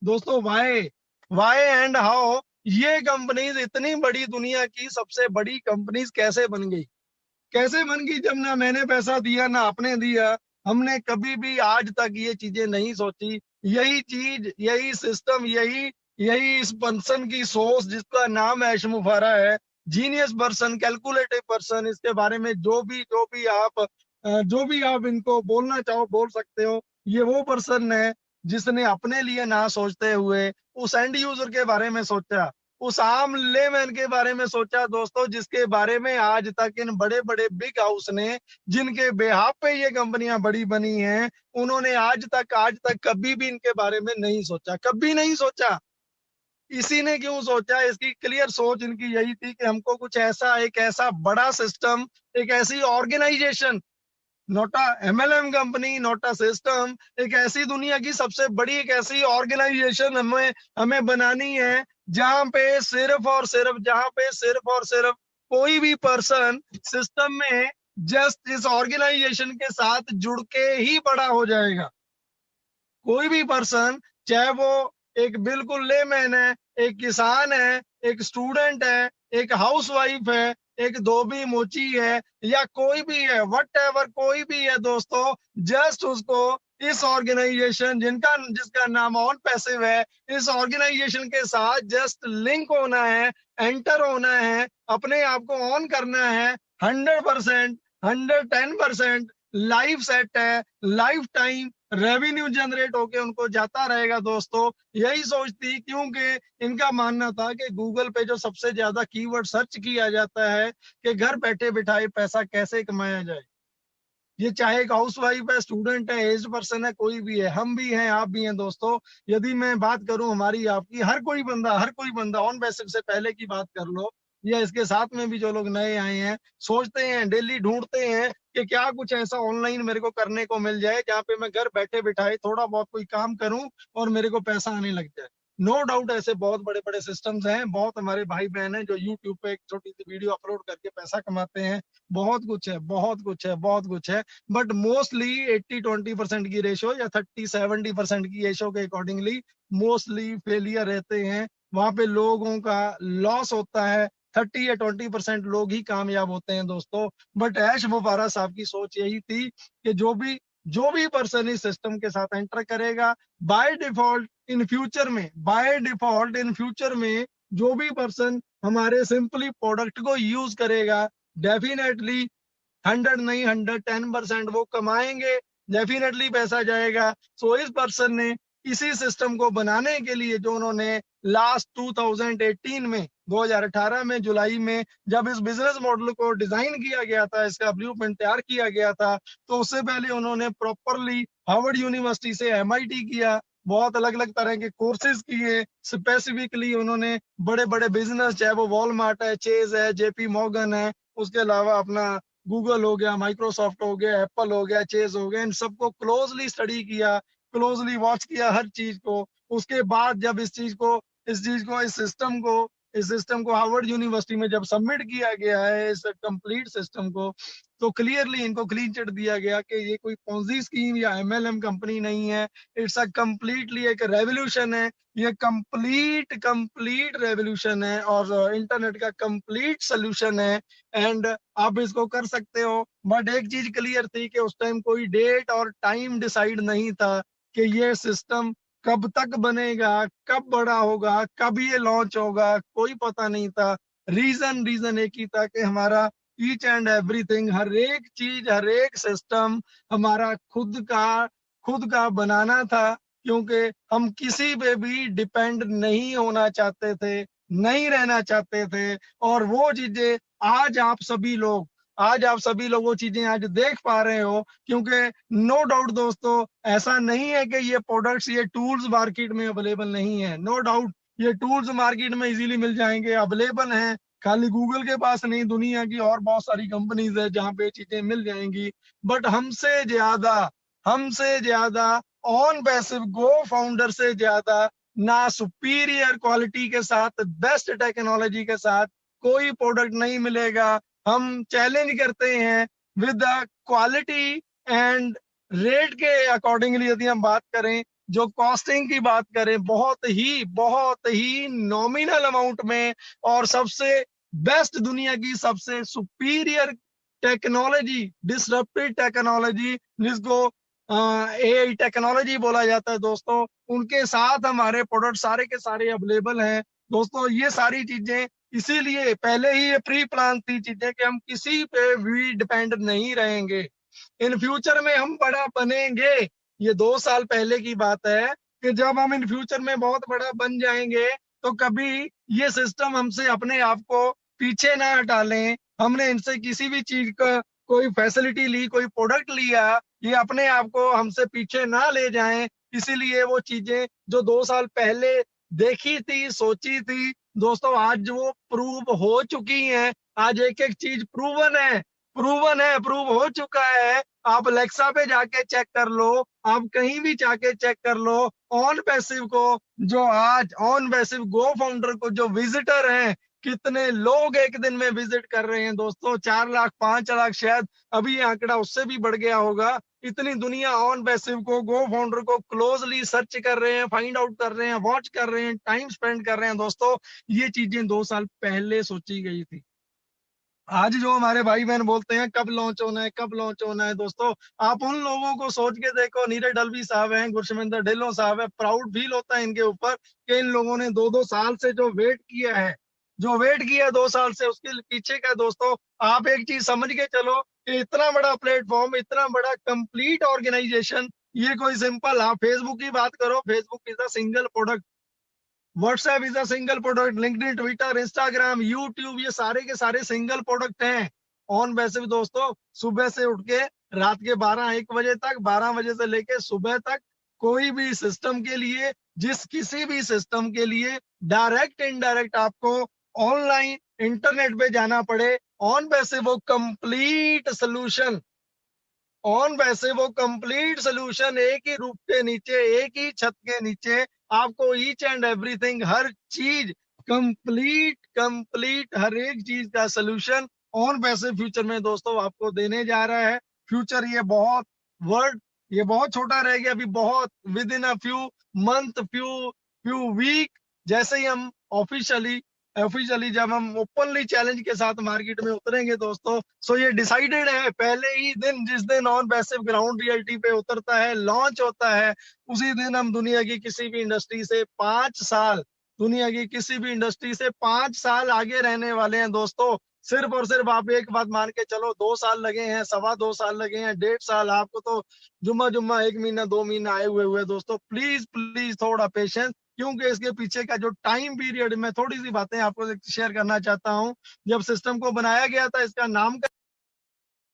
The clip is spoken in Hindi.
दोस्तों वाई एंड हाउ ये कंपनीज इतनी बड़ी दुनिया की सबसे बड़ी कंपनीज कैसे बन गई? कैसे बन गई जब ना मैंने पैसा दिया ना आपने दिया। हमने कभी भी आज तक ये चीजें नहीं सोची। यही चीज, यही सिस्टम, यही यही इस पर्सन की सोच जिसका नाम है एशमुफारा है। जीनियस पर्सन, कैलकुलेटिव पर्सन, इसके बारे में जो भी आप इनको बोलना चाहो बोल सकते हो। ये वो पर्सन है जिसने अपने लिए ना सोचते हुए उस एंड यूजर के बारे में सोचा, उस आम लेमैन के बारे में सोचा दोस्तों, जिसके बारे में आज तक इन बड़े बड़े बिग हाउस ने, जिनके बेहाफ पे ये कंपनियां बड़ी बनी हैं, उन्होंने आज तक कभी भी इनके बारे में नहीं सोचा, कभी नहीं सोचा। इसी ने क्यों सोचा? इसकी क्लियर सोच इनकी यही थी कि हमको कुछ ऐसा, एक ऐसा बड़ा सिस्टम, एक ऐसी organisation, not a MLM company, not a system, एक ऐसी दुनिया की सबसे बड़ी एक ऐसी ऑर्गेनाइजेशन हमें हमें बनानी है जहां पे सिर्फ कोई भी पर्सन सिस्टम में जस्ट इस ऑर्गेनाइजेशन के साथ जुड़ के ही बड़ा हो जाएगा। कोई भी पर्सन, चाहे वो एक बिल्कुल लेमैन है, एक किसान है, एक स्टूडेंट है, एक हाउसवाइफ है, एक धोबी मोची है, या कोई भी है, वट एवर कोई भी है दोस्तों, जस्ट उसको इस ऑर्गेनाइजेशन जिनका जिसका नाम ऑन पैसिव है, इस ऑर्गेनाइजेशन के साथ जस्ट लिंक होना है, एंटर होना है, अपने आप को ऑन करना है। 100%, 110% लाइफ सेट है, लाइफ टाइम रेवेन्यू जनरेट होके उनको जाता रहेगा दोस्तों। यही सोचती, क्योंकि इनका मानना था कि गूगल पे जो सबसे ज्यादा कीवर्ड सर्च किया जाता है कि घर बैठे बिठाए पैसा कैसे कमाया जाए। ये चाहे एक हाउस वाइफ है, स्टूडेंट है, एज पर्सन है, कोई भी है, हम भी हैं, आप भी हैं दोस्तों। यदि मैं बात करूं हमारी आपकी, हर कोई बंदा ऑन बेसिक से पहले की बात कर लो, या इसके साथ में भी जो लोग नए आए हैं, सोचते हैं, डेली ढूंढते हैं कि क्या कुछ ऐसा ऑनलाइन मेरे को करने को मिल जाए जहाँ पे मैं घर बैठे बिठाए थोड़ा बहुत कोई काम करूं और मेरे को पैसा आने लग जाए। नो डाउट ऐसे बहुत बड़े बड़े सिस्टम्स हैं, बहुत हमारे भाई बहन हैं जो यूट्यूब पे एक छोटी सी वीडियो अपलोड करके पैसा कमाते हैं। बहुत कुछ है, बहुत कुछ है, बहुत कुछ है। बट मोस्टली 80-20% की रेशो या 30-70% की रेशो के अकॉर्डिंगली मोस्टली फेलियर रहते हैं। वहां पे लोगों का लॉस होता है। 30 या 20% लोग ही कामयाब होते हैं दोस्तों। बट ऐश मुबारक साहब की सोच यही थी कि जो भी पर्सन इस सिस्टम के साथ एंटर करेगा, बाय डिफॉल्ट इन फ्यूचर में जो भी पर्सन हमारे सिंपली प्रोडक्ट को यूज करेगा, डेफिनेटली 100 नहीं 110% वो कमाएंगे, डेफिनेटली पैसा जाएगा। सो इस पर्सन ने इसी सिस्टम को बनाने के लिए, जो उन्होंने लास्ट 2018 में, 2018 में जुलाई में जब इस बिजनेस मॉडल को डिजाइन किया गया था, इसका ब्लूप्रिंट तैयार किया गया था, तो उससे पहले उन्होंने प्रॉपरली हार्वर्ड यूनिवर्सिटी से एमआईटी किया, बहुत अलग अलग तरह के कोर्सेज किए। स्पेसिफिकली उन्होंने बड़े बड़े बिजनेस, चाहे वो वॉलमार्ट है, चेज है, जेपी मॉर्गन है, उसके अलावा अपना गूगल हो गया, माइक्रोसॉफ्ट हो गया, एप्पल हो गया, चेज हो गया, इन सबको क्लोजली स्टडी किया, क्लोजली वॉच किया हर चीज को। उसके बाद जब इस सिस्टम को हार्वर्ड यूनिवर्सिटी में जब सबमिट किया गया है, इस कंप्लीट सिस्टम को, तो क्लियरली इनको क्लीन चिट दिया गया कि ये कोई पॉन्जी स्कीम या एमएलएम कंपनी नहीं है। इट्स अ कंप्लीटली एक रेवोल्यूशन है। ये कंप्लीट कंप्लीट रेवोल्यूशन है और इंटरनेट का कंप्लीट सोल्यूशन है। एंड आप इसको कर सकते हो। बट एक चीज क्लियर थी कि उस टाइम कोई डेट और टाइम डिसाइड नहीं था कि ये सिस्टम कब तक बनेगा, कब बड़ा होगा, कब ये लॉन्च होगा, कोई पता नहीं था। रीजन एक ही था कि हमारा ईच एंड एवरीथिंग, हर एक चीज, हर एक सिस्टम हमारा खुद का बनाना था, क्योंकि हम किसी पे भी डिपेंड नहीं होना चाहते थे, नहीं रहना चाहते थे। और वो चीजें आज आप सभी लोग वो चीजें आज देख पा रहे हो, क्योंकि नो डाउट दोस्तों, ऐसा नहीं है कि ये प्रोडक्ट्स, ये टूल्स मार्केट में अवेलेबल नहीं है। नो डाउट ये टूल्स मार्केट में इजीली मिल जाएंगे, अवेलेबल हैं। खाली गूगल के पास नहीं, दुनिया की और बहुत सारी कंपनीज है जहाँ पे चीजें मिल जाएंगी। बट हमसे ज्यादा ऑन पैसिव गो फाउंडर से ज्यादा ना सुपीरियर क्वालिटी के साथ, बेस्ट टेक्नोलॉजी के साथ कोई प्रोडक्ट नहीं मिलेगा। हम चैलेंज करते हैं with the quality and rate के अकॉर्डिंगली। यदि हम बात करें जो कॉस्टिंग की बात करें, बहुत ही नॉमिनल अमाउंट में और सबसे बेस्ट, दुनिया की सबसे सुपीरियर टेक्नोलॉजी, डिसरप्टिव टेक्नोलॉजी, जिसको एआई टेक्नोलॉजी बोला जाता है दोस्तों, उनके साथ हमारे प्रोडक्ट सारे के सारे अवेलेबल हैं दोस्तों। ये सारी चीजें इसीलिए पहले ही ये प्री प्लान थी चीजें कि हम किसी पे भी डिपेंड नहीं रहेंगे। इन फ्यूचर में हम बड़ा बनेंगे। ये 2 साल पहले की बात है कि जब हम इन फ्यूचर में बहुत बड़ा बन जाएंगे तो कभी ये सिस्टम हमसे अपने आप को पीछे ना हटा लें। हमने इनसे किसी भी चीज का कोई फैसिलिटी ली, कोई प्रोडक्ट लिया, ये अपने आप को हमसे पीछे ना ले जाएं। इसीलिए वो चीजें जो 2 साल पहले देखी थी, सोची थी दोस्तों, आज वो प्रूव हो चुकी हैं। आज एक एक चीज प्रूव हो चुका है। आप अलेक्सा पे जाके चेक कर लो, आप कहीं भी जाके चेक कर लो। ऑन पैसिव को, जो आज ऑन पैसिव गो फाउंडर को जो विजिटर हैं, कितने लोग एक दिन में विजिट कर रहे हैं दोस्तों, 4 लाख 5 लाख, शायद अभी ये आंकड़ा उससे भी बढ़ गया होगा। इतनी दुनिया ऑन पैसिव को, गो फाउंडर को क्लोजली सर्च कर रहे हैं, फाइंड आउट कर रहे हैं, वॉच कर रहे हैं, टाइम स्पेंड कर रहे हैं दोस्तों। ये चीजें 2 साल पहले सोची गई थी। आज जो हमारे भाई बहन बोलते हैं कब लॉन्च होना है, कब लॉन्च होना है दोस्तों, आप उन लोगों को सोच के देखो। नीरज डलवी साहब हैं, गुरशमिंदर ढिल्लों साहब है, प्राउड फील होता है इनके ऊपर कि इन लोगों ने 2-2 साल से जो वेट किया है, 2 साल से, उसके पीछे का दोस्तों आप एक चीज समझ के चलो कि इतना बड़ा प्लेटफॉर्म, इतना बड़ा कंप्लीट ऑर्गेनाइजेशन, ये कोई सिंपल, आप फेसबुक की बात करो, Facebook is a single product, WhatsApp is a single product, LinkedIn, Twitter, Instagram, YouTube, ये सारे के सारे सिंगल प्रोडक्ट हैं। ऑन वैसे भी दोस्तों, सुबह से उठ के रात के 12-1 बजे तक, 12 बजे से लेके सुबह तक, कोई भी सिस्टम के लिए, किसी भी सिस्टम के लिए डायरेक्ट इनडायरेक्ट आपको ऑनलाइन इंटरनेट पे जाना पड़े, ऑन वैसे वो कंप्लीट सोल्यूशन, ऑन वैसे वो कंप्लीट सोल्यूशन, एक ही रूफ के नीचे, एक ही छत के नीचे आपको ईच एंड एवरीथिंग, हर चीज कंप्लीट हर एक चीज का सोल्यूशन ऑन वैसे फ्यूचर में दोस्तों आपको देने जा रहा है। फ्यूचर ये बहुत वर्ड, ये बहुत छोटा रह गया अभी, बहुत within a few month, few few week, जैसे ही हम ऑफिशियली जब हम ओपनली चैलेंज के साथ मार्केट में उतरेंगे दोस्तों, सो ये डिसाइडेड है पहले ही दिन, जिस दिन ऑन पैसिव ग्राउंड रियलिटी पे उतरता है, लॉन्च होता है, उसी दिन हम दुनिया की किसी भी इंडस्ट्री से 5 साल, दुनिया की किसी भी इंडस्ट्री से 5 साल आगे रहने वाले हैं दोस्तों। सिर्फ और सिर्फ आप एक बात मान के चलो, 2 साल लगे हैं, 2.25 साल लगे हैं, 1.5 साल, आपको तो जुम्मा जुम्मा 1 महीना 2 महीना आए हुए दोस्तों। प्लीज प्लीज थोड़ा पेशेंस, क्योंकि इसके पीछे का जो टाइम पीरियड, मैं थोड़ी सी बातें आपको शेयर करना चाहता हूँ। जब सिस्टम को बनाया गया था, इसका नाम